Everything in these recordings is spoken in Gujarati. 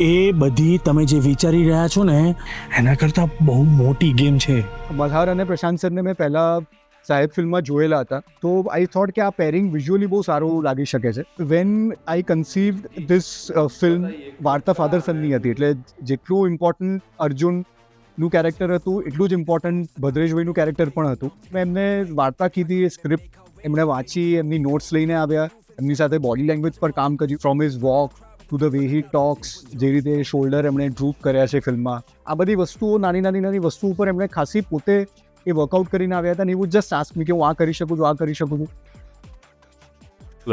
એ બધી તમે જે વિચારી રહ્યા છો ને એના કરતાં બહુ મોટી ગેમ છે. મલ્હાર અને પ્રશાંત સરને મેં પહેલાં સાહેબ ફિલ્મમાં જોયેલા હતા, તો આઈ થોટ કે આ પેરિંગ વિઝ્યુઅલી બહુ સારું લાગી શકે છે. વેન આઈ કન્સીવ્ડ ધીસ ફિલ્મ, વાર્તા ફાધર સનની હતી, એટલે જેટલું ઇમ્પોર્ટન્ટ અર્જુનનું કેરેક્ટર હતું એટલું જ ઇમ્પોર્ટન્ટ ભદ્રેશભાઈનું કેરેક્ટર પણ હતું. મેં એમને વાર્તા કીધી, એ સ્ક્રિપ્ટ એમણે વાંચી, એમની નોટ્સ લઈને આવ્યા, એમની સાથે બોડી લેંગ્વેજ પર કામ કર્યું, from his walk to the way he talks, જે રીતે શોલ્ડર એમણે ડ્રૂપ કર્યા છે ફિલ્મમાં, આ બધી વસ્તુઓ નાની વસ્તુઓ ઉપર એમણે ખાસી પોતે એ વર્કઆઉટ કરીને આવ્યા હતા. અને એવું જસ્ટ આસ્ક મી કે હું આ કરી શકું છું, આ કરી શકું છું.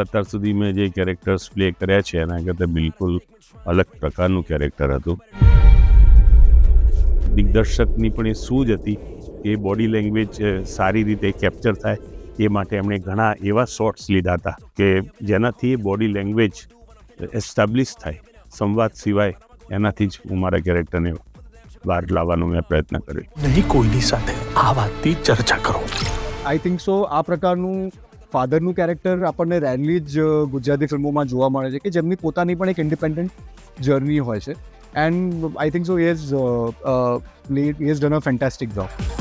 અત્યાર સુધી મેં જે કેરેક્ટર્સ પ્લે કર્યા છે એના કરતાં બિલકુલ અલગ પ્રકારનું કેરેક્ટર હતું. દિગ્દર્શકની પણ એ સૂઝ હતી કે બોડી લેંગ્વેજ સારી રીતે કેપ્ચર થાય, એ માટે એમણે ઘણા એવા શોટ્સ લીધા હતા કે જેનાથી બોડી લેંગ્વેજ એસ્ટાબ્લિશ થાય. સંવાદ સિવાય એનાથી જ હું મારા કેરેક્ટરને બહાર લાવવાનો મેં પ્રયત્ન કર્યો. નહીં કોઈની સાથે આ વાતની ચર્ચા કરો. આઈ થિંક સો આ પ્રકારનું ફાધરનું કેરેક્ટર આપણને રેરલી જ ગુજરાતી ફિલ્મોમાં જોવા મળે છે, કે જેમની પોતાની પણ એક ઇન્ડિપેન્ડન્ટ જર્ની હોય છે. And I think so he has done a fantastic job.